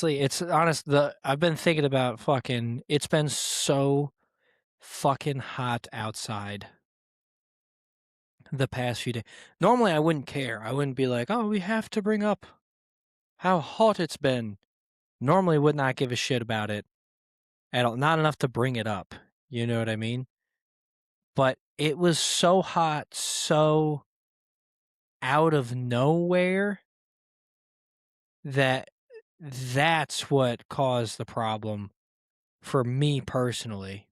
honestly, I've been thinking about it's been so fucking hot outside the past few days. Normally, I wouldn't care. I wouldn't be like, oh, we have to bring up how hot it's been. Normally, would not give a shit about it at all. Not enough to bring it up. You know what I mean? But it was so hot, so out of nowhere that that's what caused the problem for me personally.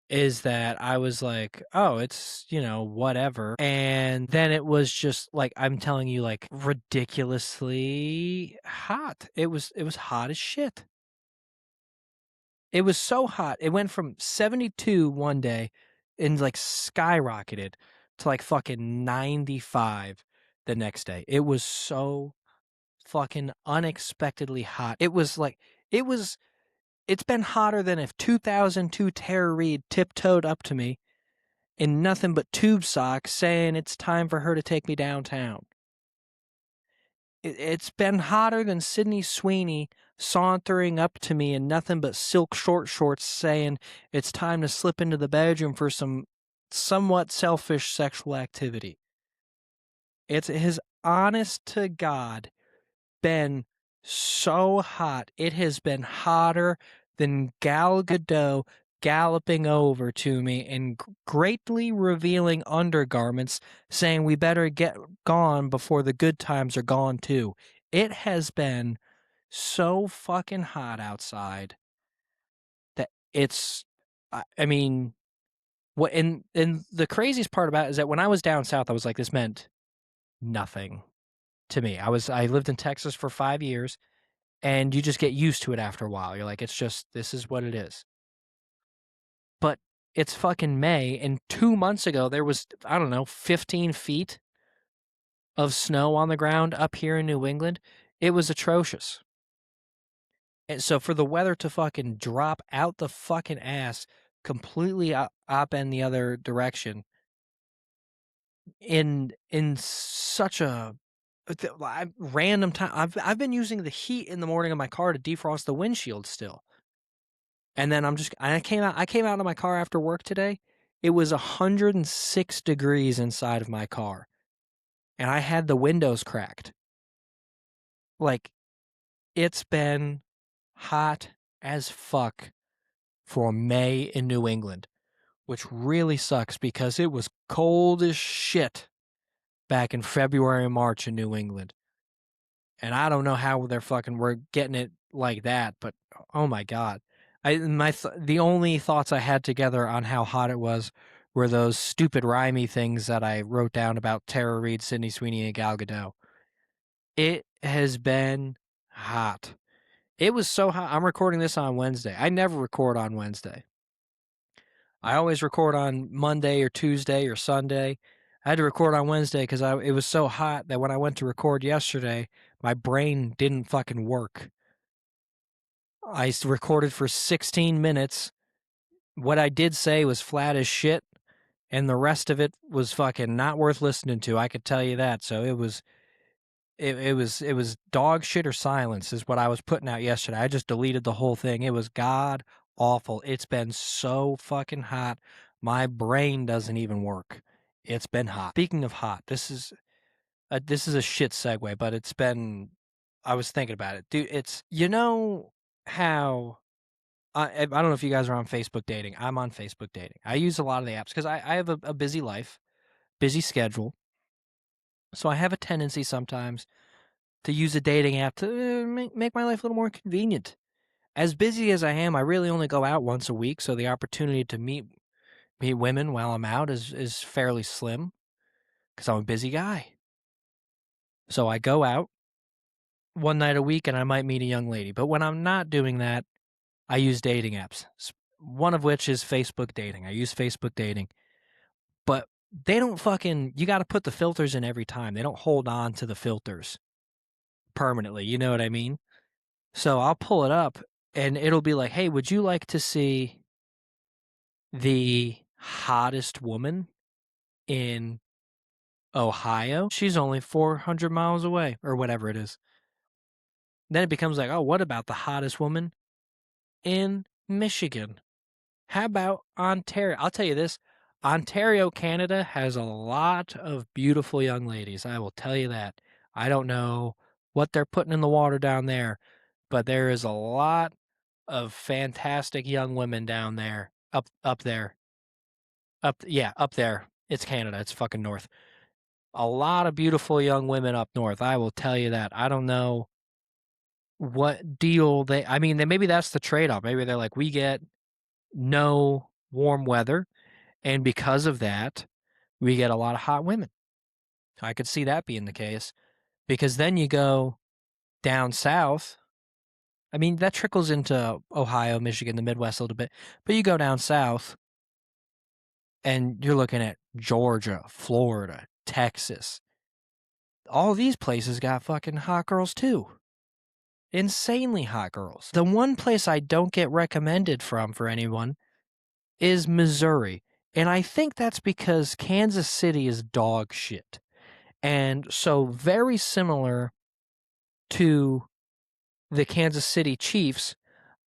Is that I was like, "Oh, it's, whatever." And then it was just like I'm telling you, like, ridiculously hot. It was hot as shit. It was so hot. It went from 72 one day and like skyrocketed to like fucking 95 the next day. It was so fucking unexpectedly hot. It was it's been hotter than if 2002 Tara Ried tiptoed up to me in nothing but tube socks saying it's time for her to take me downtown. It's been hotter than Sydney Sweeney sauntering up to me in nothing but silk short shorts saying it's time to slip into the bedroom for some somewhat selfish sexual activity. It has honest to God been so hot. It has been hotter than Gal Gadot galloping over to me in greatly revealing undergarments saying we better get gone before the good times are gone too. It has been so fucking hot outside that I mean, what and the craziest part about it is that when I was down south I was like, this meant nothing to me. I lived in Texas for 5 years. And you just get used to it after a while. You're like, it's just, this is what it is. But it's fucking May, and 2 months ago, there was, I don't know, 15 feet of snow on the ground up here in New England. It was atrocious. And so for the weather to fucking drop out the fucking ass, completely up in the other direction, in such a random time. I've been using the heat in the morning of my car to defrost the windshield still. And then I came out of my car after work today. It was 106 degrees inside of my car. And I had the windows cracked. Like, it's been hot as fuck for May in New England, which really sucks because it was cold as shit back in February and March in New England. And I don't know how we're getting it like that, but oh my God. The only thoughts I had together on how hot it was were those stupid rhymey things that I wrote down about Tara Reid, Sydney Sweeney, and Gal Gadot. It has been hot. It was so hot. I'm recording this on Wednesday. I never record on Wednesday. I always record on Monday or Tuesday or Sunday. I had to record on Wednesday because it was so hot that when I went to record yesterday, my brain didn't fucking work. I recorded for 16 minutes. What I did say was flat as shit, and the rest of it was fucking not worth listening to. I could tell you that. So it was dog shit or silence is what I was putting out yesterday. I just deleted the whole thing. It was god awful. It's been so fucking hot. My brain doesn't even work. It's been hot. Speaking of hot, this is a shit segue, but it's been. I was thinking about it, dude. It's how I don't know if you guys are on Facebook dating. I'm on Facebook dating. I use a lot of the apps because I have a busy life, busy schedule. So I have a tendency sometimes to use a dating app to make my life a little more convenient. As busy as I am, I really only go out once a week, so the opportunity to meet women while I'm out is fairly slim because I'm a busy guy. So I go out one night a week and I might meet a young lady. But when I'm not doing that, I use dating apps. One of which is Facebook dating. I use Facebook dating. But they don't you got to put the filters in every time. They don't hold on to the filters permanently. You know what I mean? So I'll pull it up and it'll be like, hey, would you like to see the hottest woman in Ohio? She's only 400 miles away or whatever it is. Then it becomes like, oh, what about the hottest woman in Michigan? How about Ontario? I'll tell you this. Ontario, Canada has a lot of beautiful young ladies. I will tell you that. I don't know what they're putting in the water down there, but there is a lot of fantastic young women down there. Up there. Up there. It's Canada. It's fucking north. A lot of beautiful young women up north. I will tell you that. I don't know what deal maybe that's the trade-off. Maybe they're like, we get no warm weather, and because of that, we get a lot of hot women. I could see that being the case, because then you go down south. I mean, that trickles into Ohio, Michigan, the Midwest a little bit, but you go down south and you're looking at Georgia, Florida, Texas. All these places got fucking hot girls too. Insanely hot girls. The one place I don't get recommended from for anyone is Missouri. And I think that's because Kansas City is dog shit. And so, very similar to the Kansas City Chiefs,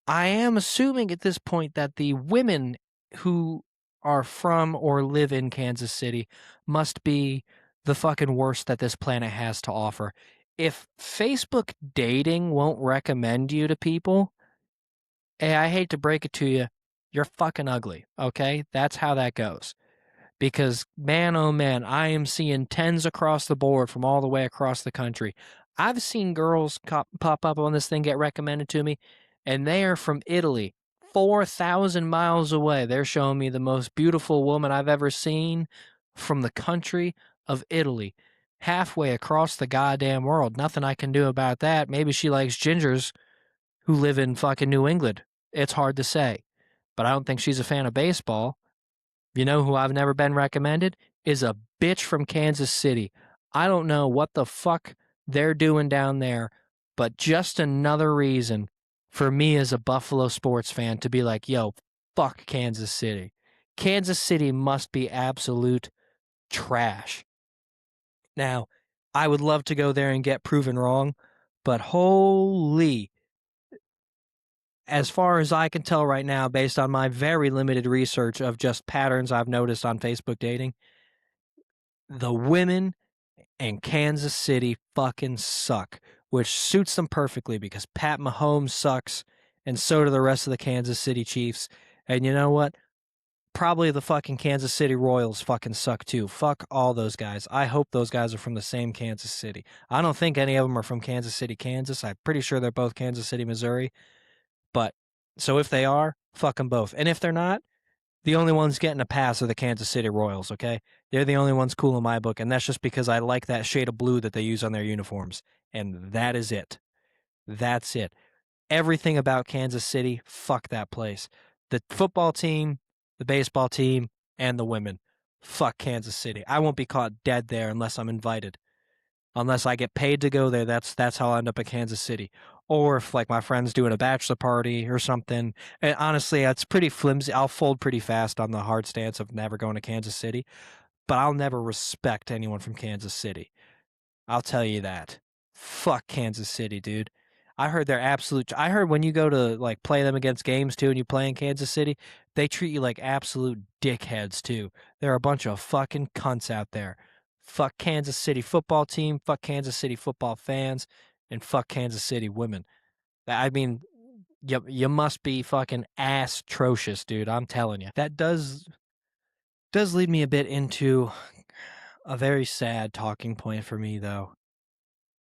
I am assuming at this point that the women who are from or live in Kansas City must be the fucking worst that this planet has to offer. If Facebook dating won't recommend you to people, hey, I hate to break it to you, you're fucking ugly, okay? That's how that goes. Because, man, oh man, I am seeing tens across the board from all the way across the country. I've seen girls pop up on this thing, get recommended to me, and they are from Italy, 4,000 miles away. They're showing me the most beautiful woman I've ever seen from the country of Italy, halfway across the goddamn world. Nothing I can do about that. Maybe she likes gingers who live in fucking New England. It's hard to say. But I don't think she's a fan of baseball. You know who I've never been recommended? Is a bitch from Kansas City. I don't know what the fuck they're doing down there, but just another reason for me as a Buffalo sports fan to be like, yo, fuck Kansas City. Kansas City must be absolute trash. Now, I would love to go there and get proven wrong, but holy, as far as I can tell right now, based on my very limited research of just patterns I've noticed on Facebook dating, the women in Kansas City fucking suck, which suits them perfectly because Pat Mahomes sucks, and so do the rest of the Kansas City Chiefs. And you know what? Probably the fucking Kansas City Royals fucking suck too. Fuck all those guys. I hope those guys are from the same Kansas City. I don't think any of them are from Kansas City, Kansas. I'm pretty sure they're both Kansas City, Missouri. But so if they are, fuck them both. And if they're not, the only ones getting a pass are the Kansas City Royals, okay? They're the only ones cool in my book, and that's just because I like that shade of blue that they use on their uniforms. And that is it. That's it. Everything about Kansas City, fuck that place. The football team, the baseball team, and the women. Fuck Kansas City. I won't be caught dead there unless I'm invited. Unless I get paid to go there, that's how I'll end up in Kansas City. Or if like my friend's doing a bachelor party or something. And honestly, it's pretty flimsy. I'll fold pretty fast on the hard stance of never going to Kansas City, but I'll never respect anyone from Kansas City. I'll tell you that. Fuck Kansas City, dude. I heard they're absolute. I heard when you go to like play them against games too, and you play in Kansas City, they treat you like absolute dickheads too. There are a bunch of fucking cunts out there. Fuck Kansas City football team. Fuck Kansas City football fans, and fuck Kansas City women. I mean, you must be fucking ass-trocious, dude. I'm telling you. That does lead me a bit into a very sad talking point for me, though.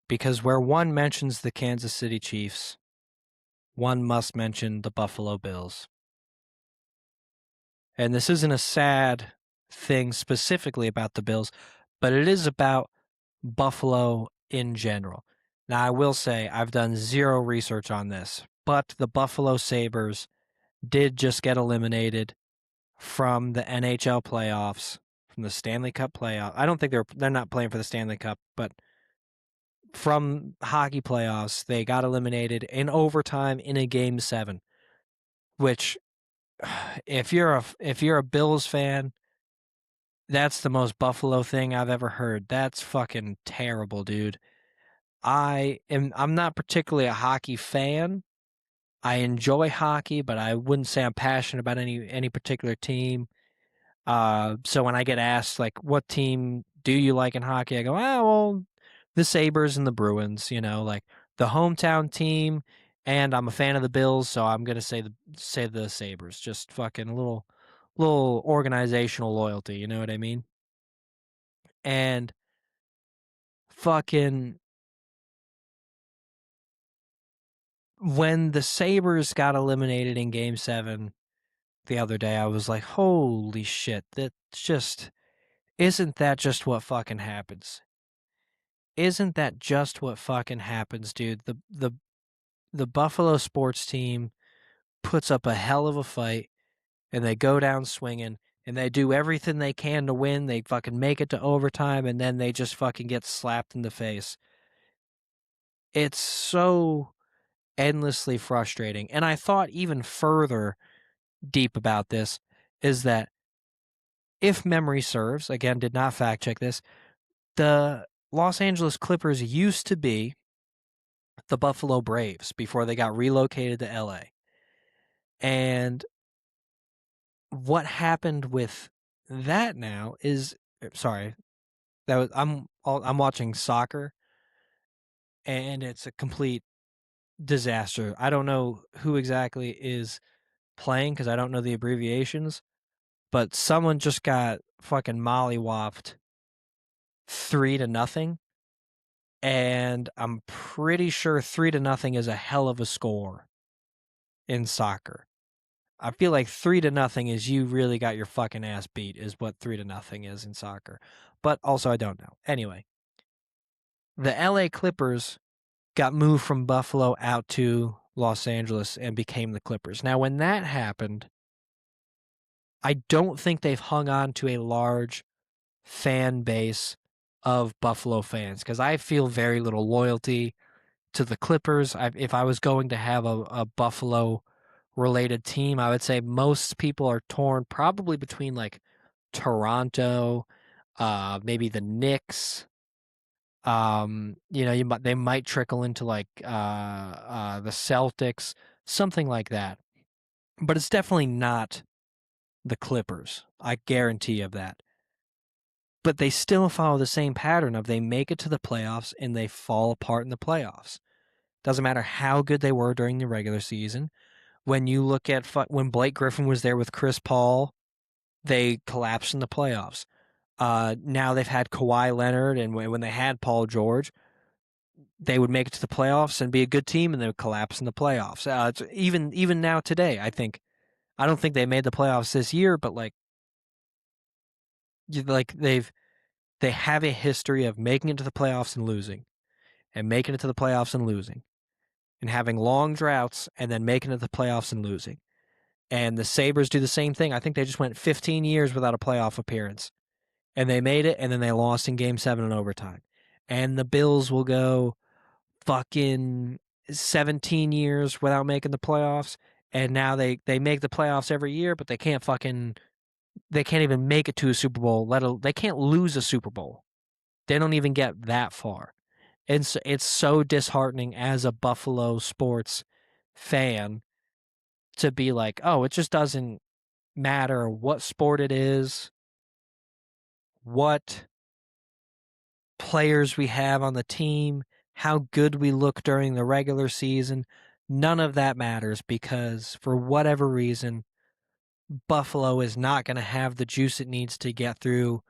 Because where one mentions the Kansas City Chiefs, one must mention the Buffalo Bills. And this isn't a sad thing specifically about the Bills, but it is about Buffalo in general. Now, I will say I've done zero research on this, but the Buffalo Sabres did just get eliminated from the NHL playoffs, from the Stanley Cup playoff. I don't think they're not playing for the Stanley Cup, but from hockey playoffs, they got eliminated in overtime in a game 7, which if you're a Bills fan, that's the most Buffalo thing I've ever heard. That's fucking terrible, dude. I'm not particularly a hockey fan. I enjoy hockey, but I wouldn't say I'm passionate about any particular team. So when I get asked like what team do you like in hockey, I go, ah, well, the Sabres and the Bruins, like the hometown team, and I'm a fan of the Bills, so I'm gonna say the Sabres. Just fucking a little organizational loyalty, you know what I mean? And fucking when the Sabres got eliminated in game 7 the other day, I was like, holy shit, that's just isn't that just what fucking happens? Isn't that just what fucking happens, dude? The Buffalo sports team puts up a hell of a fight and they go down swinging and they do everything they can to win. They fucking make it to overtime and then they just fucking get slapped in the face. It's so endlessly frustrating. And I thought even further deep about this is that if memory serves, again, did not fact check this, the Los Angeles Clippers used to be the Buffalo Braves before they got relocated to LA. And what happened with that now is sorry, I'm watching soccer and it's a complete disaster. I don't know who exactly is playing because I don't know the abbreviations, but someone just got fucking mollywopped 3-0, and I'm pretty sure 3-0 is a hell of a score in soccer. I feel like 3-0 is you really got your fucking ass beat is what 3-0 is in soccer. But also I don't know. Anyway, the LA Clippers got moved from Buffalo out to Los Angeles and became the Clippers. Now when that happened, I don't think they've hung on to a large fan base of Buffalo fans because I feel very little loyalty to the Clippers. If I was going to have a Buffalo related team, I would say most people are torn probably between like Toronto, maybe the Knicks. They might trickle into like the Celtics, something like that. But it's definitely not the Clippers. I guarantee you of that. But they still follow the same pattern of they make it to the playoffs and they fall apart in the playoffs. Doesn't matter how good they were during the regular season. When you look at when Blake Griffin was there with Chris Paul, they collapsed in the playoffs. Now they've had Kawhi Leonard, and when they had Paul George, they would make it to the playoffs and be a good team, and they would collapse in the playoffs. It's even now today, I don't think they made the playoffs this year, but they have a history of making it to the playoffs and losing, and making it to the playoffs and losing, and having long droughts and then making it to the playoffs and losing. And the Sabres do the same thing. I think they just went 15 years without a playoff appearance. And they made it, and then they lost in game 7 in overtime. And the Bills will go fucking 17 years without making the playoffs. And now they make the playoffs every year, but they can't even make it to a Super Bowl. They can't lose a Super Bowl. They don't even get that far. And so it's so disheartening as a Buffalo sports fan to be like, oh, it just doesn't matter what sport it is, what players we have on the team, how good we look during the regular season. None of that matters because for whatever reason, Buffalo is not going to have the juice it needs to get through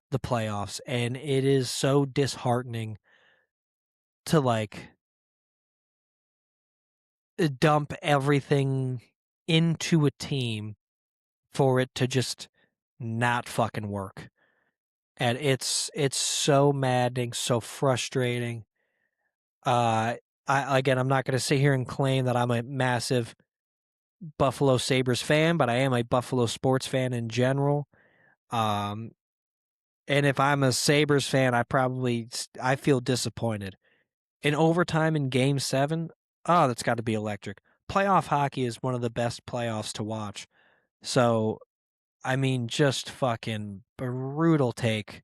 the playoffs. And it is so disheartening to dump everything into a team for it to just not fucking work. And it's so maddening, so frustrating. I'm not going to sit here and claim that I'm a massive Buffalo Sabres fan, but I am a Buffalo sports fan in general. Um, and if I'm a Sabres fan, I feel disappointed. In overtime in Game 7, oh, that's got to be electric. Playoff hockey is one of the best playoffs to watch. So, I mean, just fucking brutal take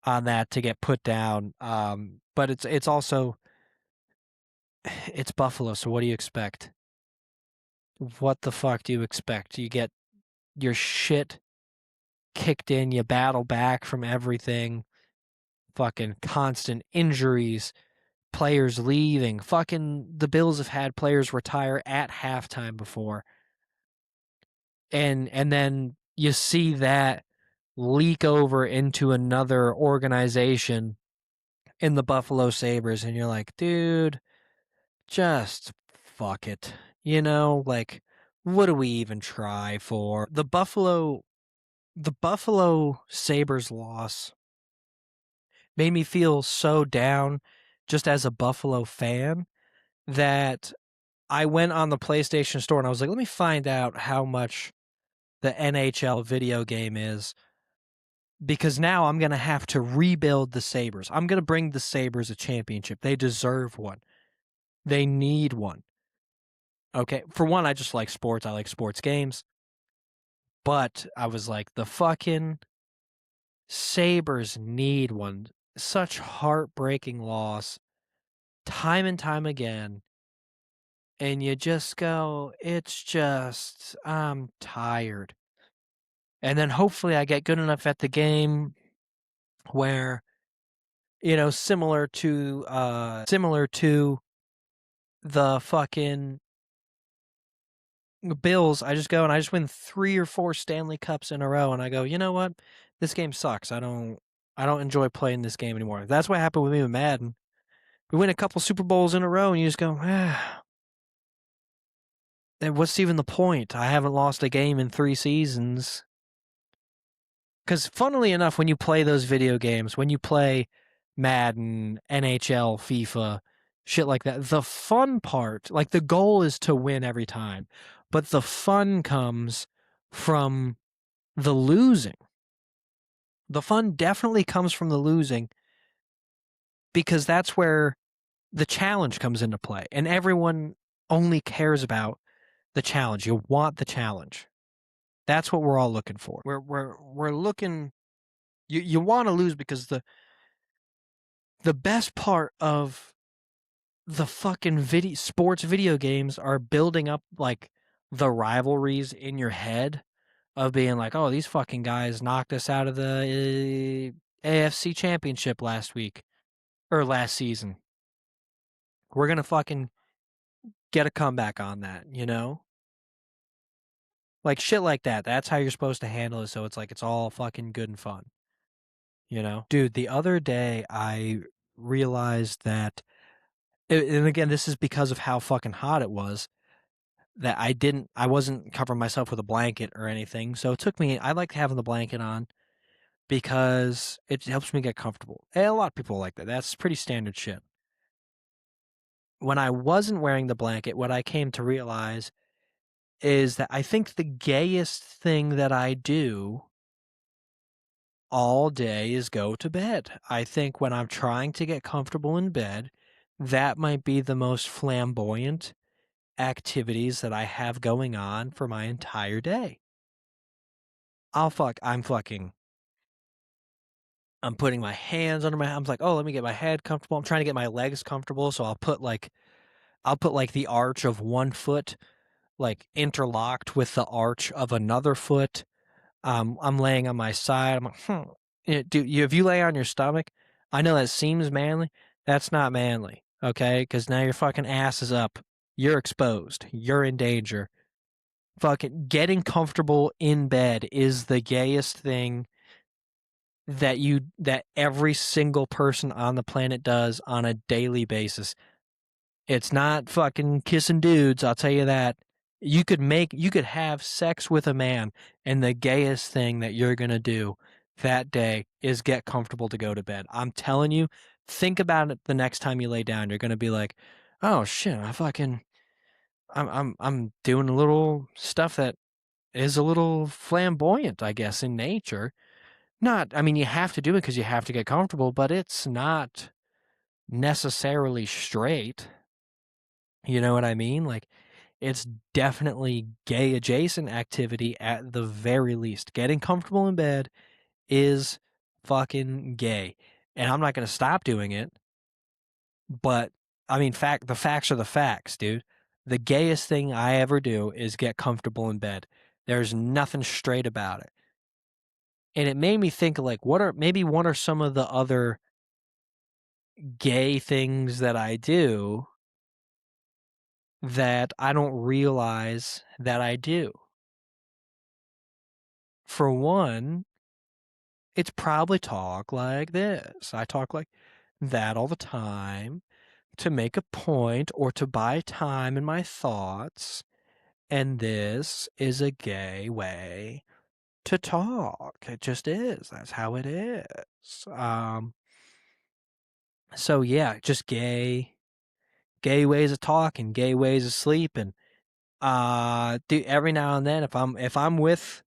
on that to get put down. But it's also it's Buffalo, so what do you expect? What the fuck do you expect? You get your shit kicked in, you battle back from everything, fucking constant injuries, players leaving. Fucking the Bills have had players retire at halftime before. And then you see that leak over into another organization in the Buffalo Sabres, and you're like, dude, just fuck it. You know, like, what do we even try for? The Buffalo Sabres loss made me feel so down just as a Buffalo fan that I went on the PlayStation Store and I was like, let me find out how much the NHL video game is, because now I'm going to have to rebuild the Sabres. I'm going to bring the Sabres a championship. They deserve one. They need one. Okay, for one, I just like sports. I like sports games. But I was like, the fucking Sabres need one. Such heartbreaking loss, time and time again. And you just go, it's just, I'm tired. And then hopefully I get good enough at the game where, similar to the fucking Bills, I just go and I just win 3 or 4 Stanley Cups in a row, and I go, you know what? This game sucks. I don't enjoy playing this game anymore. That's what happened with me with Madden. We win a couple Super Bowls in a row, and you just go, then what's even the point? I haven't lost a game in 3 seasons. Because funnily enough, when you play those video games, when you play Madden, NHL, FIFA, shit like that, the fun part, like the goal is to win every time, but the fun comes from the losing. The fun definitely comes from the losing, because that's where the challenge comes into play, and everyone only cares about the challenge. You want the challenge. That's what we're all looking for. We're looking. You want to lose because the best part of the fucking sports video games are building up like the rivalries in your head of being like, oh, these fucking guys knocked us out of the AFC Championship last week or last season. We're gonna fucking get a comeback on that, like shit like that. That's how you're supposed to handle it. So it's like it's all fucking good and fun, Dude, the other day I realized that, and again, this is because of how fucking hot it was, that I wasn't covering myself with a blanket or anything. So it took me, I like having the blanket on because it helps me get comfortable. And a lot of people like that. That's pretty standard shit. When I wasn't wearing the blanket, what I came to realize is that I think the gayest thing that I do all day is go to bed. I think when I'm trying to get comfortable in bed, that might be the most flamboyant activities that I have going on for my entire day. I'm putting my hands under I'm like, oh, let me get my head comfortable. I'm trying to get my legs comfortable. So I'll put the arch of one foot like interlocked with the arch of another foot. I'm laying on my side. I'm like, dude, if you lay on your stomach, I know that seems manly. That's not manly, okay? Because now your fucking ass is up. You're exposed. You're in danger. Fucking getting comfortable in bed is the gayest thing that every single person on the planet does on a daily basis. It's not fucking kissing dudes, I'll tell you that. You could have sex with a man, and the gayest thing that you're going to do that day is get comfortable to go to bed. I'm telling you, think about it the next time you lay down. You're going to be like, "Oh shit, I'm doing a little stuff that is a little flamboyant, I guess, in nature." I mean, you have to do it because you have to get comfortable, but it's not necessarily straight. You know what I mean? Like, it's definitely gay adjacent activity at the very least. Getting comfortable in bed is fucking gay. And I'm not going to stop doing it But I mean, the facts are the facts, dude. The gayest thing I ever do is get comfortable in bed. There's nothing straight about it. And it made me think like what are some of the other gay things that I do that I don't realize that I do. For one, it's probably talk like this. I talk like that all the time to make a point or to buy time in my thoughts. And this is a gay way to talk. It just is. That's how it is. So yeah, just gay ways of talking, gay ways of sleeping. Do every now and then if I'm with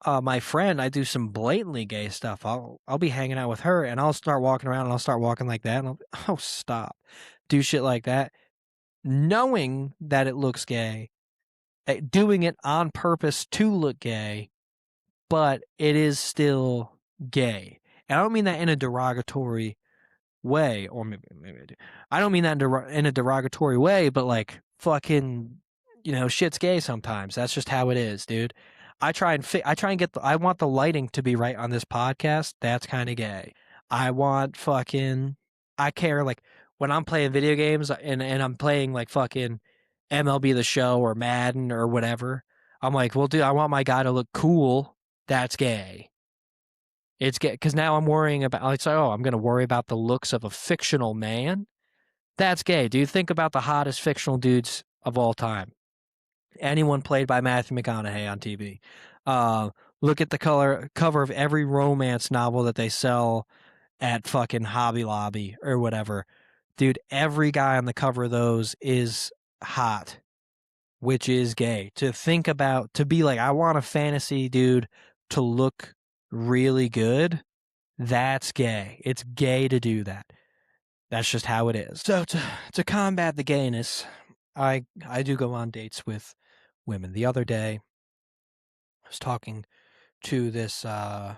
my friend, I do some blatantly gay stuff. I'll be hanging out with her and I'll start walking around and I'll start walking like that and I'll oh stop. Do shit like that knowing that it looks gay, doing it on purpose to look gay, but it is still gay. And I don't mean that in a derogatory way, or maybe I do. I don't mean that in a derogatory way, but like fucking, shit's gay sometimes. That's just how it is, dude. I want the lighting to be right on this podcast. That's kind of gay. I care like when I'm playing video games and I'm playing like fucking MLB The Show or Madden or whatever. I'm like, well, dude, I want my guy to look cool. That's gay. It's gay because now I'm worrying about. Like, so, I'm going to worry about the looks of a fictional man. That's gay. Do you think about the hottest fictional dudes of all time? Anyone played by Matthew McConaughey on TV. Uh, Look at the cover of every romance novel that they sell at fucking Hobby Lobby or whatever. Dude, every guy on the cover of those is hot, which is gay. To be like, I want a fantasy dude to look really good. That's gay. It's gay to do that. That's just how it is. So to combat the gayness, I do go on dates with women. The other day, I was talking to this uh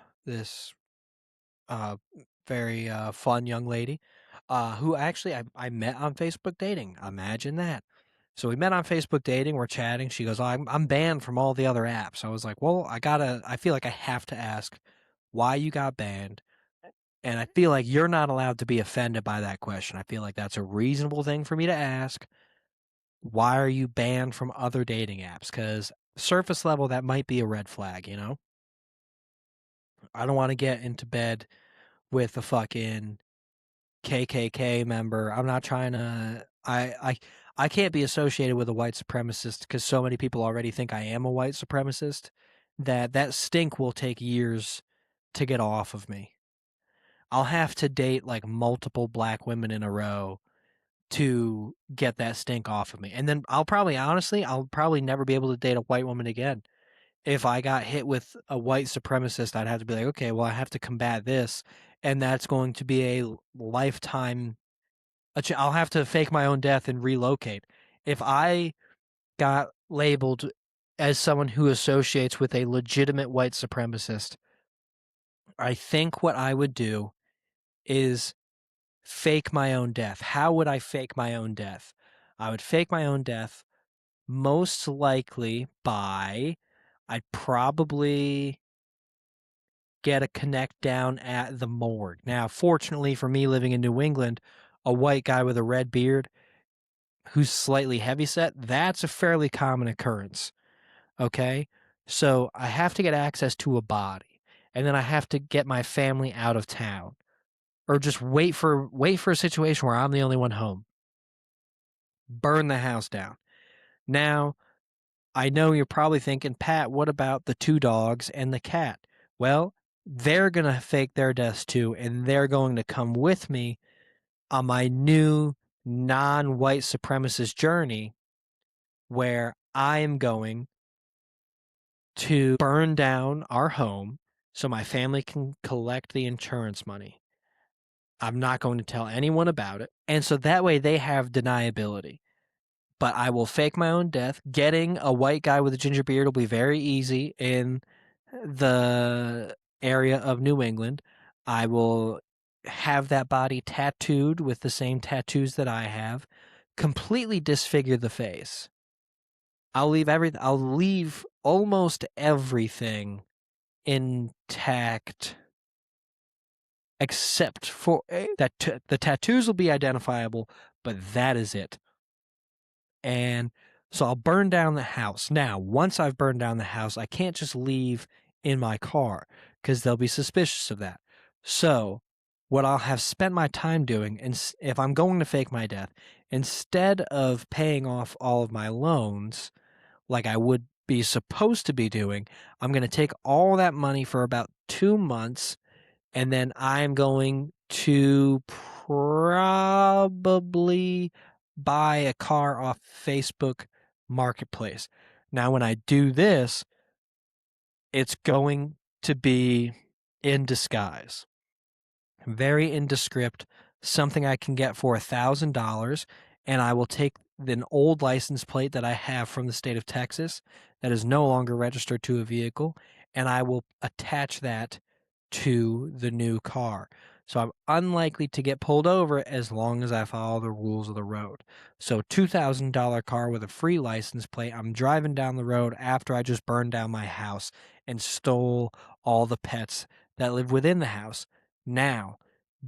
very fun young lady who actually I met on Facebook dating. Imagine that. So we met on Facebook dating, we're chatting. She goes, "Oh, I'm banned from all the other apps." I was like, "Well, I feel like I have to ask why you got banned." And I feel like you're not allowed to be offended by that question. I feel like that's a reasonable thing for me to ask. Why are you banned from other dating apps? Because surface level, that might be a red flag, you know? I don't want to get into bed with a fucking KKK member. I'm not trying to. I can't be associated with a white supremacist because so many people already think I am a white supremacist that stink will take years to get off of me. I'll have to date like multiple black women in a row to get that stink off of me. And then I'll probably never be able to date a white woman again. If I got hit with a white supremacist, I'd have to be like, okay, well, I have to combat this. And that's going to be a lifetime. I'll have to fake my own death and relocate. If I got labeled as someone who associates with a legitimate white supremacist, I think what I would do is fake my own death. How would I fake my own death? I would fake my own death most likely by I'd probably get a connect down at the morgue. Now, fortunately for me living in New England, a white guy with a red beard who's slightly heavyset, that's a fairly common occurrence. Okay? So I have to get access to a body, and then I have to get my family out of town. Or just wait for a situation where I'm the only one home. Burn the house down. Now, I know you're probably thinking, Pat, what about the two dogs and the cat? Well, they're going to fake their deaths too, and they're going to come with me on my new non white supremacist journey where I am going to burn down our home so my family can collect the insurance money. I'm not going to tell anyone about it. And so that way they have deniability. But I will fake my own death. Getting a white guy with a ginger beard will be very easy in the area of New England. I will have that body tattooed with the same tattoos that I have, completely disfigure the face. I'll leave almost everything intact except for the tattoos will be identifiable, but that is it. And so I'll burn down the house. Now, once I've burned down the house, I can't just leave in my car because they'll be suspicious of that. So, what I'll have spent my time doing, and if I'm going to fake my death, instead of paying off all of my loans like I would be supposed to be doing, I'm going to take all that money for about 2 months, and then I'm going to probably buy a car off Facebook Marketplace. Now, when I do this, it's going to be in disguise, very indescript, something I can get for $1,000, and I will take an old license plate that I have from the state of Texas that is no longer registered to a vehicle, and I will attach that to the new car. So I'm unlikely to get pulled over as long as I follow the rules of the road. So $2,000 car with a free license plate. I'm driving down the road after I just burned down my house and stole all the pets that live within the house. Now,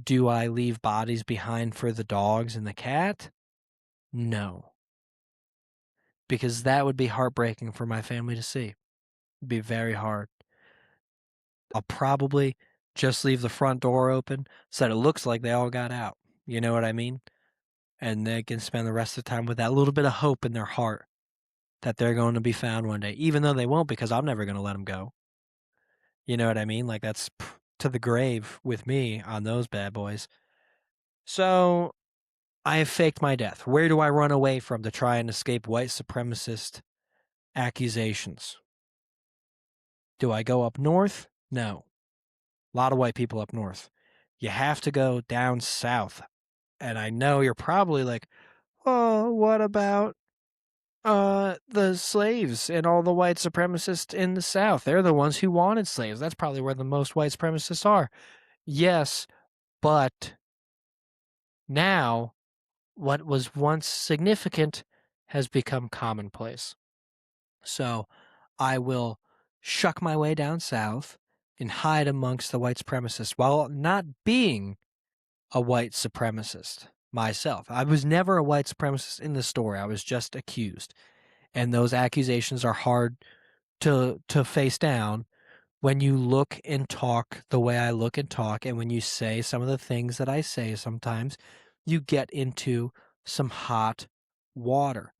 do I leave bodies behind for the dogs and the cat? No. Because that would be heartbreaking for my family to see. It'd be very hard. I'll probably just leave the front door open so that it looks like they all got out. You know what I mean? And they can spend the rest of the time with that little bit of hope in their heart that they're going to be found one day, even though they won't because I'm never going to let them go. You know what I mean? Like that's to the grave with me on those bad boys. So I have faked my death. Where do I run away from to try and escape white supremacist accusations? Do I go up north? No. A lot of white people up north. You have to go down south. And I know you're probably like, oh, what about the slaves and all the white supremacists in the South? They're the ones who wanted slaves. That's probably where the most white supremacists are. Yes, but now what was once significant has become commonplace. So I will shuck my way down south and hide amongst the white supremacists while not being a white supremacist myself. I was never a white supremacist in the story. I was just accused. And those accusations are hard to face down when you look and talk the way I look and talk, and when you say some of the things that I say sometimes, you get into some hot water.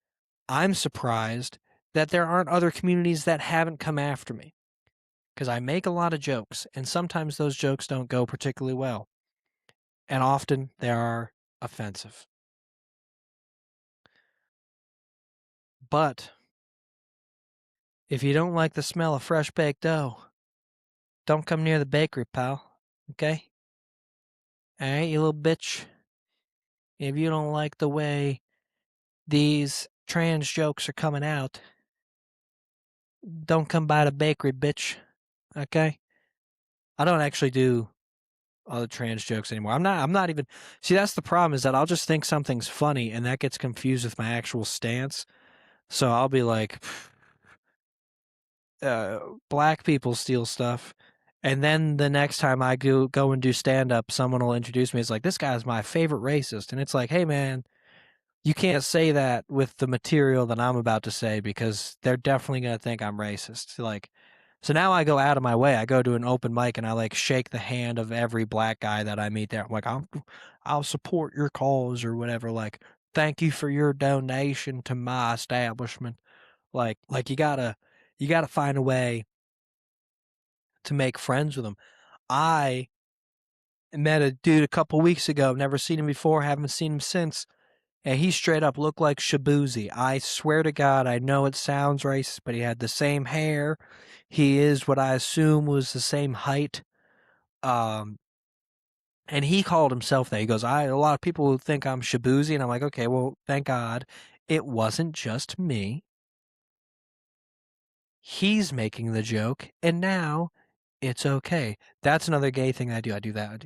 I'm surprised that there aren't other communities that haven't come after me because I make a lot of jokes, and sometimes those jokes don't go particularly well, and often they are offensive. But if you don't like the smell of fresh baked dough, don't come near the bakery, pal. Okay? Alright, you little bitch. If you don't like the way these trans jokes are coming out, don't come by the bakery, bitch. Okay? I don't actually do other trans jokes anymore. I'm not even see that's the problem is that I'll just think something's funny and that gets confused with my actual stance. So I'll be like black people steal stuff. And then the next time I go and do stand up, someone will introduce me. It's like, this guy's my favorite racist. And it's like, hey, man, you can't say that with the material that I'm about to say because they're definitely going to think I'm racist. Like, so now I go out of my way. I go to an open mic and I like shake the hand of every black guy that I meet there. I'm like, I'll support your cause or whatever. Like, thank you for your donation to my establishment. Like you gotta find a way to make friends with them. I met a dude a couple weeks ago, never seen him before, haven't seen him since, and he straight up looked like Shabuzi. I swear to God, I know it sounds racist, but he had the same hair. He is what I assume was the same height. Um, and he called himself that. He goes, a lot of people think I'm Shabuzi, and I'm like, okay, well, thank God it wasn't just me. He's making the joke, and now it's okay. That's another gay thing I do. I do that.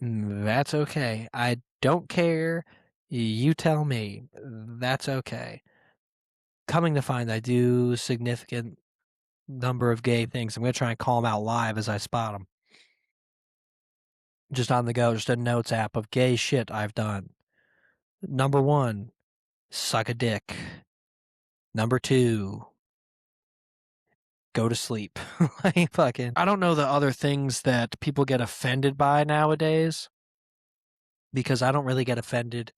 That's okay. I don't care. You tell me. That's okay. Coming to find I do significant number of gay things. I'm going to try and call them out live as I spot them. Just on the go, just a notes app of gay shit I've done. Number 1, suck a dick. Number 2, go to sleep. Like fucking. I don't know the other things that people get offended by nowadays because I don't really get offended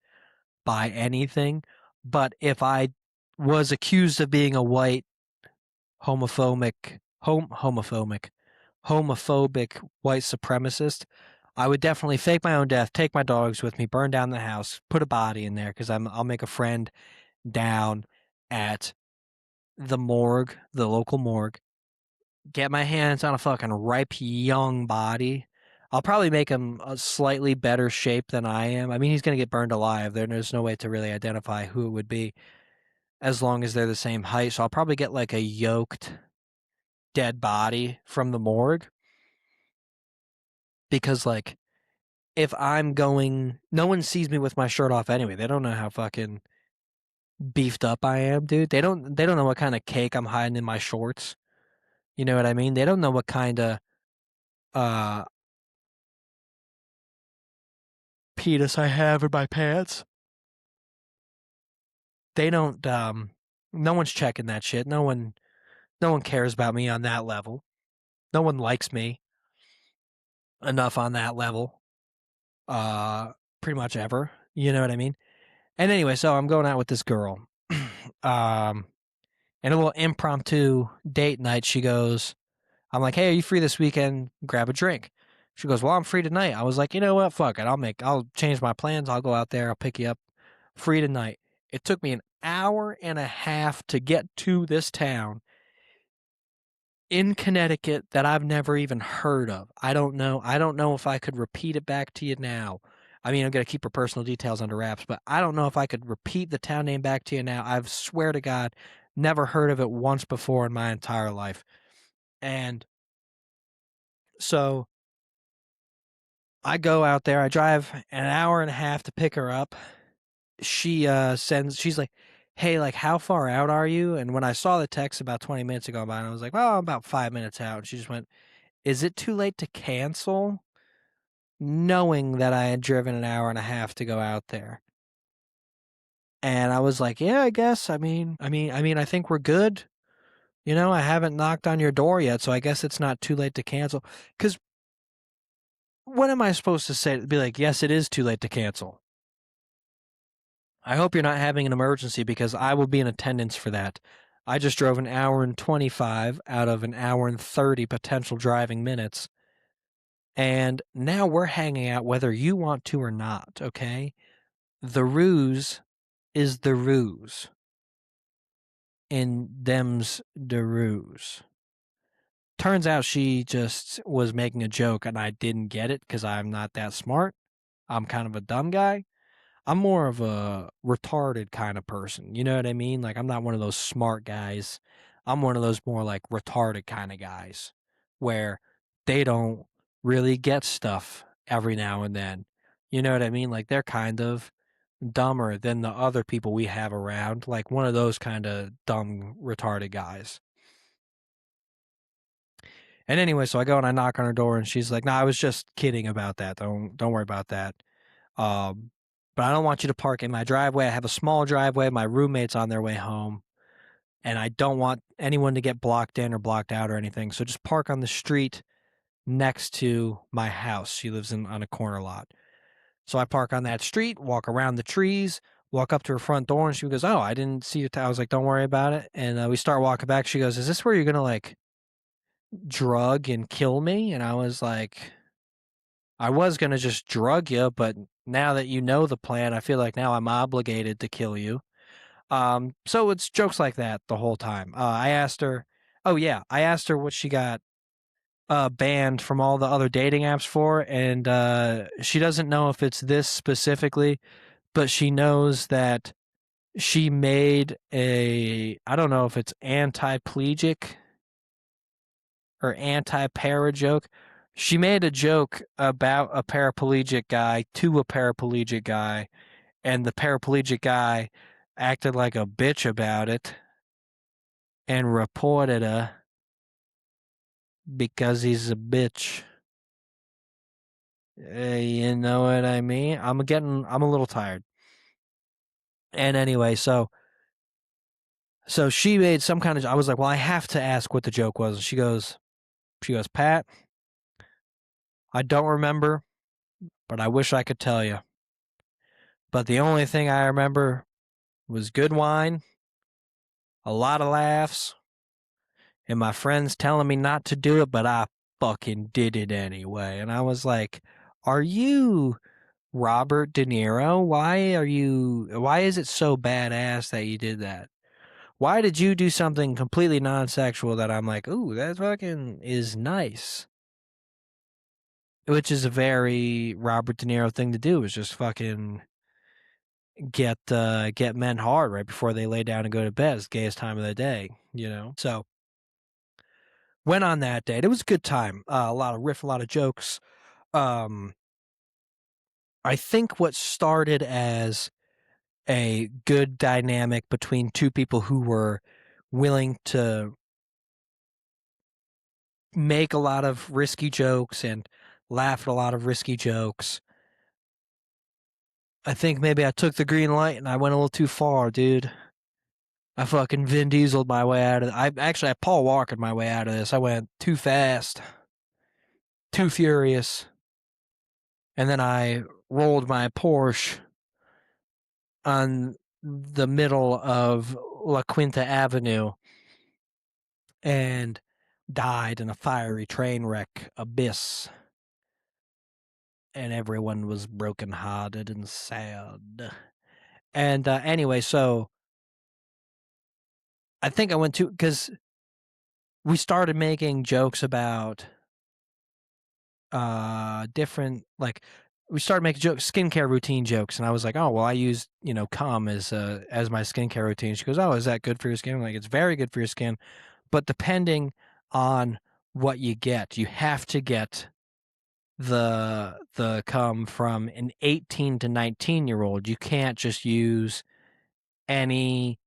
by anything. But if I was accused of being a white homophobic white supremacist, I would definitely fake my own death, take my dogs with me, burn down the house, put a body in there because I'll make a friend down at the morgue, the local morgue, get my hands on a fucking ripe young body. I'll probably make him a slightly better shape than I am. I mean, he's going to get burned alive. There's no way to really identify who it would be as long as they're the same height. So I'll probably get like a yoked dead body from the morgue because like if I'm going, no one sees me with my shirt off anyway. They don't know how fucking beefed up I am, dude. They don't know what kind of cake I'm hiding in my shorts. You know what I mean? They don't know what kind of uh penis I have in my pants. They don't no one's checking that shit. No one cares about me on that level. No one likes me enough on that level. Pretty much ever. You know what I mean? And anyway, so I'm going out with this girl. And a little impromptu date night, she goes, I'm like, hey, are you free this weekend? Grab a drink. She goes, well, I'm free tonight. I was like, you know what? Fuck it. I'll change my plans. I'll go out there. I'll pick you up. Free tonight. It took me an hour and a half to get to this town in Connecticut that I've never even heard of. I don't know. I don't know if I could repeat it back to you now. I mean, I'm going to keep her personal details under wraps, but I don't know if I could repeat the town name back to you now. I swear to God, never heard of it once before in my entire life. And so I go out there. I drive an hour and a half to pick her up. She's like, hey, like, how far out are you? And when I saw the text about 20 minutes ago about it, I was like, well, I'm about 5 minutes out. And she just went, is it too late to cancel? Knowing that I had driven an hour and a half to go out there. And I was like, yeah, I guess. I think we're good. You know, I haven't knocked on your door yet, so I guess it's not too late to cancel. Because what am I supposed to say? Be like, yes, it is too late to cancel. I hope you're not having an emergency because I will be in attendance for that. I just drove an hour and 25 out of an hour and 30 potential driving minutes. And now we're hanging out whether you want to or not, okay? The ruse is the ruse. And them's the ruse. Turns out she just was making a joke and I didn't get it because I'm not that smart. I'm kind of a dumb guy. I'm more of a retarded kind of person. You know what I mean? Like, I'm not one of those smart guys. I'm one of those more like retarded kind of guys where they don't really get stuff every now and then. You know what I mean? Like, they're kind of dumber than the other people we have around. Like, one of those kind of dumb, retarded guys. And anyway, so I go and I knock on her door and she's like, "No, I was just kidding about that. Don't worry about that. Um, but I don't want you to park in my driveway. I have a small driveway. My roommate's on their way home, and I don't want anyone to get blocked in or blocked out or anything. So just park on the street next to my house. She lives on a corner lot. So I park on that street, walk around the trees, walk up to her front door, and she goes, "Oh, I didn't see you." I was like, "Don't worry about it." And we start walking back. She goes, "Is this where you're gonna like drug and kill me?" And I was like, I was going to just drug you, but now that you know the plan, I feel like now I'm obligated to kill you. So it's jokes like that the whole time. I asked her, oh yeah, I asked her what she got banned from all the other dating apps for, and she doesn't know if it's this specifically, but she knows that she made I don't know if it's anti-plegic or anti-para joke. She made a joke about a paraplegic guy to a paraplegic guy, and the paraplegic guy acted like a bitch about it and reported her because he's a bitch. You know what I mean? I'm a little tired. And anyway, so she made some kind of, I was like, well, I have to ask what the joke was. And she goes, Pat, I don't remember, but I wish I could tell you. But the only thing I remember was good wine, a lot of laughs, and my friends telling me not to do it, but I fucking did it anyway. And I was like, are you Robert De Niro? Why is it so badass that you did that? Why did you do something completely non-sexual that I'm like, ooh, that fucking is nice? Which is a very Robert De Niro thing to do, is just fucking get men hard right before they lay down and go to bed. It's the gayest time of the day, you know? So went on that date. It was a good time. A lot of riff, a lot of jokes. I think what started as a good dynamic between two people who were willing to make a lot of risky jokes and laugh at a lot of risky jokes. I think maybe I took the green light and I went a little too far, dude. I fucking Vin Diesel'd my way out of it. I Paul Walker'd my way out of this. I went too fast, too furious. And then I rolled my Porsche on the middle of La Quinta Avenue and died in a fiery train wreck abyss. And everyone was brokenhearted and sad. And anyway, so I think I went to, because we started making jokes about different, like, we started making jokes, skincare routine jokes, and I was like, oh well, I use cum as my skincare routine. She goes, oh, is that good for your skin? I'm like, it's very good for your skin, but depending on what you get, you have to get the cum from an 18 to 19-year-old. You can't just use any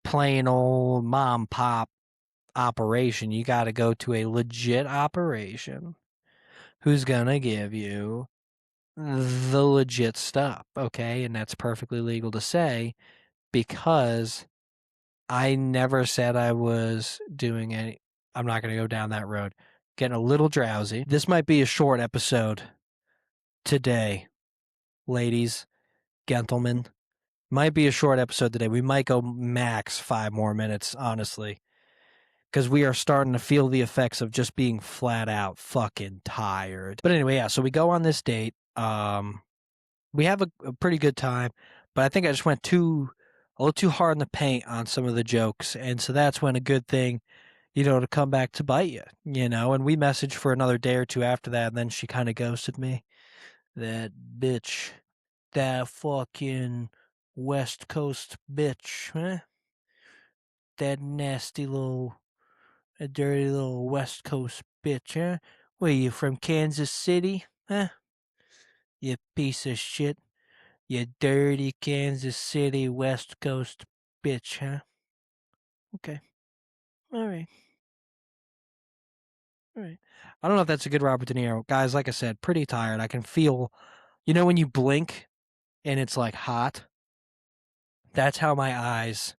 plain old mom pop operation. You got to go to a legit operation who's gonna give you the legit stuff, okay? And that's perfectly legal to say, because I never said I was doing any. I'm not going to go down that road. Getting a little drowsy. This might be a short episode today, ladies, gentlemen. Might be a short episode today. We might go max 5 more minutes, honestly, because we are starting to feel the effects of just being flat out fucking tired. But anyway, yeah, so we go on this date. We have a pretty good time, but I think I just went a little too hard in the paint on some of the jokes, and so that's when a good thing, to come back to bite you, and we messaged for another day or two after that, and then she kind of ghosted me. That bitch. That fucking West Coast bitch, huh? That dirty little West Coast bitch, huh? Where you from, Kansas City, huh? You piece of shit. You dirty Kansas City West Coast bitch, huh? Okay. All right. All right. I don't know if that's a good Robert De Niro. Guys, like I said, pretty tired. I can feel, when you blink and it's like hot? That's how my eyes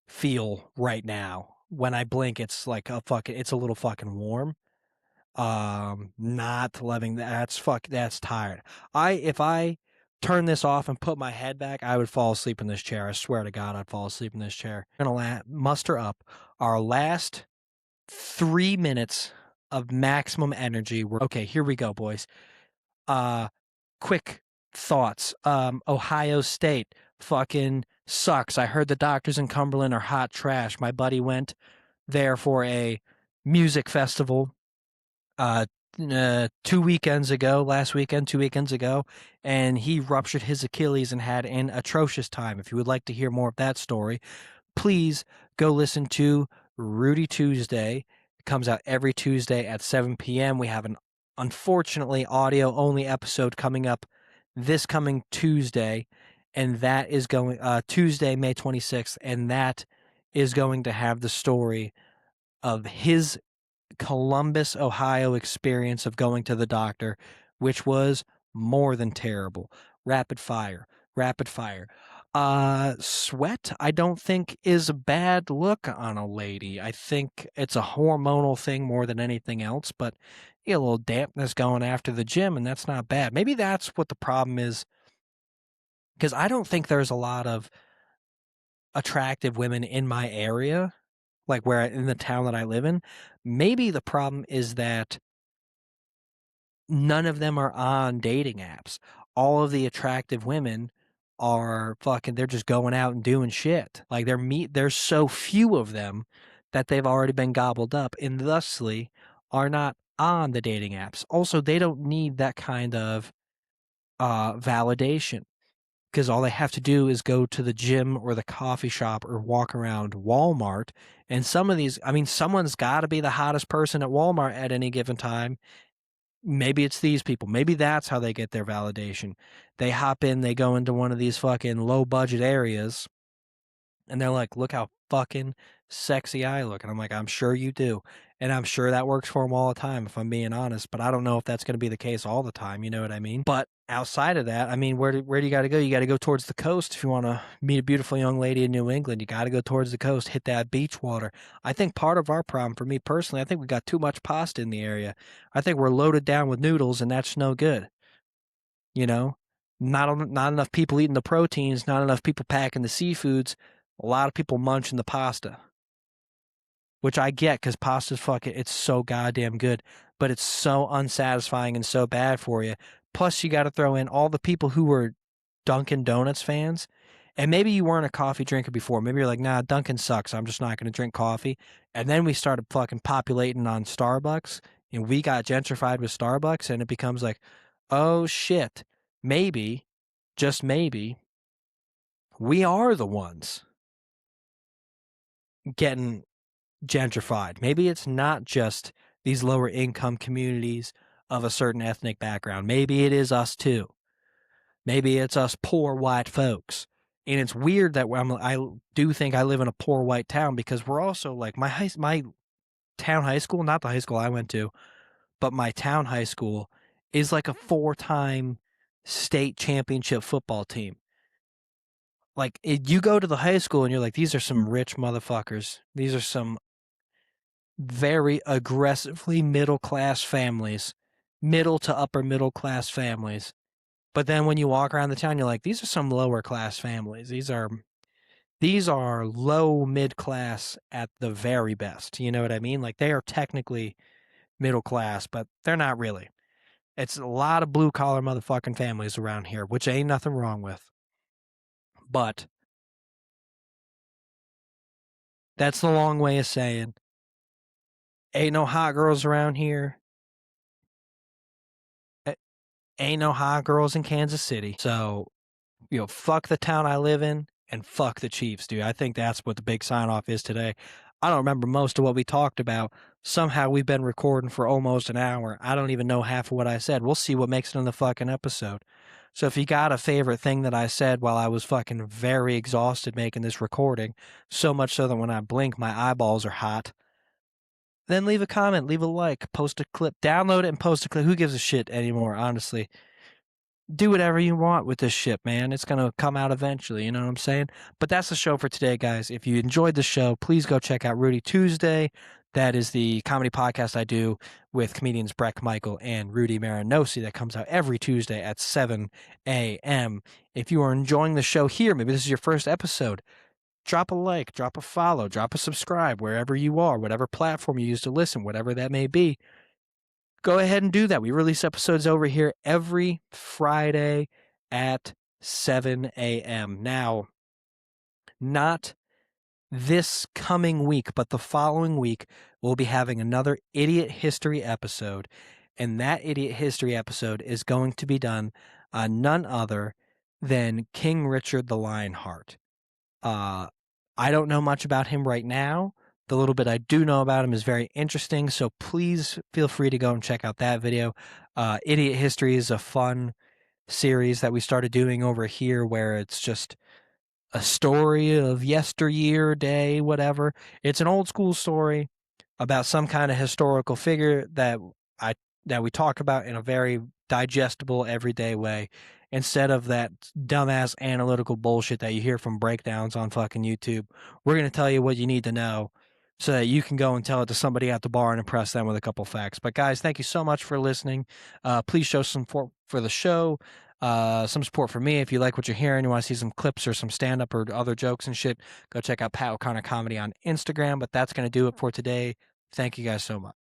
feel right now. When I blink, it's like it's a little fucking warm. Not loving that. That's tired. If I turn this off and put my head back, I would fall asleep in this chair. I swear to God, I'd fall asleep in this chair. We're gonna muster up our last 3 minutes of maximum energy. Okay, here we go, boys. Quick thoughts. Ohio State fucking sucks. I heard the doctors in Cumberland are hot trash. My buddy went there for a music festival last weekend, 2 weekends ago, and he ruptured his Achilles and had an atrocious time. If you would like to hear more of that story, please go listen to Rudy Tuesday. It comes out every Tuesday at 7 p.m. We have an unfortunately, audio only episode coming up this coming Tuesday, and that is going Tuesday, May 26th, and that is going to have the story of his Columbus, Ohio experience of going to the doctor, which was more than terrible. Rapid fire, rapid fire. Sweat, I don't think is a bad look on a lady. I think it's a hormonal thing more than anything else, but you get a little dampness going after the gym, and that's not bad. Maybe that's what the problem is, because I don't think there's a lot of attractive women in my area, like where in the town that I live in. Maybe the problem is that none of them are on dating apps. All of the attractive women are fucking, they're just going out and doing shit. Like there's so few of them that they've already been gobbled up and thusly are not on the dating apps. Also, they don't need that kind of validation, because all they have to do is go to the gym or the coffee shop or walk around Walmart. And some of these, I mean, someone's got to be the hottest person at Walmart at any given time. Maybe it's these people. Maybe that's how they get their validation. They hop in, they go into one of these fucking low budget areas, and they're like, look how fucking sexy I look. And I'm like, I'm sure you do. And I'm sure that works for them all the time, if I'm being honest. But I don't know if that's going to be the case all the time. You know what I mean? But outside of that, I mean, where do you got to go? You got to go towards the coast if you want to meet a beautiful young lady in New England. You got to go towards the coast, hit that beach water. I think part of our problem, for me personally, I think we got too much pasta in the area. I think we're loaded down with noodles, and that's no good. You know, not enough people eating the proteins, not enough people packing the seafoods. A lot of people munching the pasta, which I get because pasta's fucking, it's so goddamn good, but it's so unsatisfying and so bad for you. Plus, you got to throw in all the people who were Dunkin' Donuts fans. And maybe you weren't a coffee drinker before. Maybe you're like, nah, Dunkin' sucks. I'm just not going to drink coffee. And then we started fucking populating on Starbucks, and we got gentrified with Starbucks, and it becomes like, oh shit, maybe, just maybe, we are the ones getting gentrified. Maybe it's not just these lower income communities of a certain ethnic background. Maybe it is us too. Maybe it's us poor white folks. And it's weird that I do think I live in a poor white town, because we're also like my town high school, not the high school I went to, but my town high school is like a 4-time state championship football team. Like you go to the high school and you're like, these are some rich motherfuckers. These are some very aggressively middle class families, middle to upper middle class families. But then when you walk around the town, you're like, these are some lower class families. These are low mid class at the very best. You know what I mean? Like they are technically middle class, but they're not really. It's a lot of blue collar motherfucking families around here, which ain't nothing wrong with. But that's the long way of saying, ain't no hot girls around here. Ain't no hot girls in Kansas City. So, fuck the town I live in and fuck the Chiefs, dude. I think that's what the big sign off is today. I don't remember most of what we talked about. Somehow we've been recording for almost an hour. I don't even know half of what I said. We'll see what makes it in the fucking episode. So if you got a favorite thing that I said while I was fucking very exhausted making this recording, so much so that when I blink my eyeballs are hot, then leave a comment, leave a like, post a clip, download it and post a clip. Who gives a shit anymore, honestly? Do whatever you want with this shit, man. It's going to come out eventually, you know what I'm saying? But that's the show for today, guys. If you enjoyed the show, please go check out Rudy Tuesday. That is the comedy podcast I do with comedians Breck Michael and Rudy Marinosi that comes out every Tuesday at 7 a.m. If you are enjoying the show here, maybe this is your first episode, drop a like, drop a follow, drop a subscribe wherever you are, whatever platform you use to listen, whatever that may be. Go ahead and do that. We release episodes over here every Friday at 7 a.m. Now, not this coming week, but the following week, we'll be having another Idiot History episode. And that Idiot History episode is going to be done on none other than King Richard the Lionheart. I don't know much about him right now, The little bit I do know about him is very interesting, so please feel free to go and check out that video. Idiot History is a fun series that we started doing over here where it's just a story of yesteryear, day, whatever. It's an old school story about some kind of historical figure I that we talk about in a very digestible, everyday way, instead of that dumbass analytical bullshit that you hear from breakdowns on fucking YouTube. We're gonna tell you what you need to know so that you can go and tell it to somebody at the bar and impress them with a couple facts. But guys, thank you so much for listening. Please show some support for the show. Some support for me. If you like what you're hearing, you want to see some clips or some stand up or other jokes and shit, go check out Pat O'Connor Comedy on Instagram. But that's going to do it for today. Thank you guys so much.